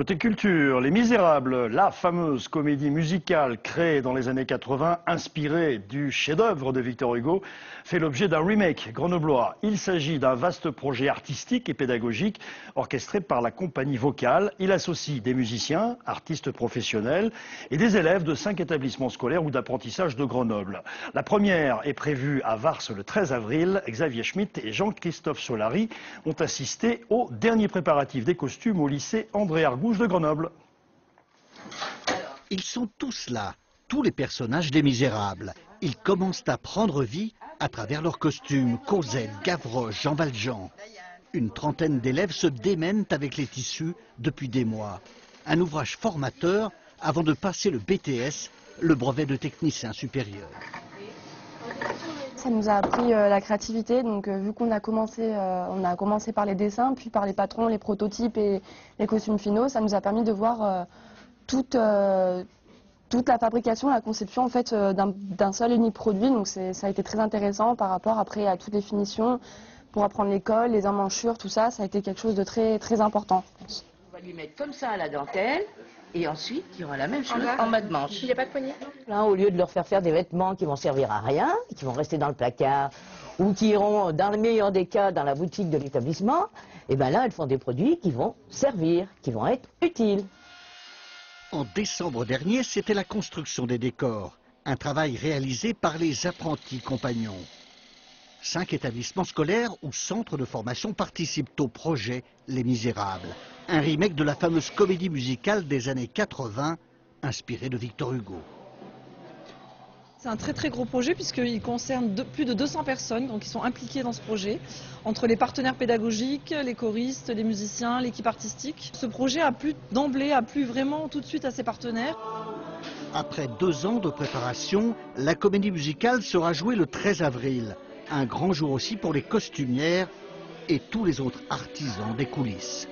Côté culture, Les Misérables, la fameuse comédie musicale créée dans les années 80, inspirée du chef-d'œuvre de Victor Hugo, fait l'objet d'un remake grenoblois. Il s'agit d'un vaste projet artistique et pédagogique orchestré par la compagnie vocale. Il associe des musiciens, artistes professionnels et des élèves de 5 établissements scolaires ou d'apprentissage de Grenoble. La première est prévue à Vars le 13 avril. Xavier Schmitt et Jean-Christophe Solari ont assisté aux derniers préparatifs des costumes au lycée André Argouges de Grenoble. Ils sont tous là, tous les personnages des Misérables. Ils commencent à prendre vie à travers leurs costumes. Cosette, Gavroche, Jean Valjean. Une trentaine d'élèves se démènent avec les tissus depuis des mois. Un ouvrage formateur avant de passer le BTS, le brevet de technicien supérieur. Ça nous a appris la créativité, donc vu qu'on a commencé par les dessins, puis par les patrons, les prototypes et les costumes finaux, ça nous a permis de voir toute la fabrication, la conception en fait d'un seul et unique produit. Donc ça a été très intéressant par rapport après à toutes les finitions, pour apprendre l'école, les emmanchures, tout ça, ça a été quelque chose de très, très important, je pense. On va lui mettre comme ça à la dentelle. Et ensuite, il y aura la même chose en bas de manche. Il n'y a pas de poignée? Là, au lieu de leur faire des vêtements qui vont servir à rien, qui vont rester dans le placard, ou qui iront, dans le meilleur des cas, dans la boutique de l'établissement, et bien là, elles font des produits qui vont servir, qui vont être utiles. En décembre dernier, c'était la construction des décors. Un travail réalisé par les apprentis compagnons. 5 établissements scolaires ou centres de formation participent au projet Les Misérables. Un remake de la fameuse comédie musicale des années 80, inspirée de Victor Hugo. C'est un très très gros projet puisqu'il concerne plus de 200 personnes donc, qui sont impliquées dans ce projet, entre les partenaires pédagogiques, les choristes, les musiciens, l'équipe artistique. Ce projet a plu d'emblée, a plu vraiment tout de suite à ses partenaires. Après 2 ans de préparation, la comédie musicale sera jouée le 13 avril. Un grand jour aussi pour les costumières et tous les autres artisans des coulisses.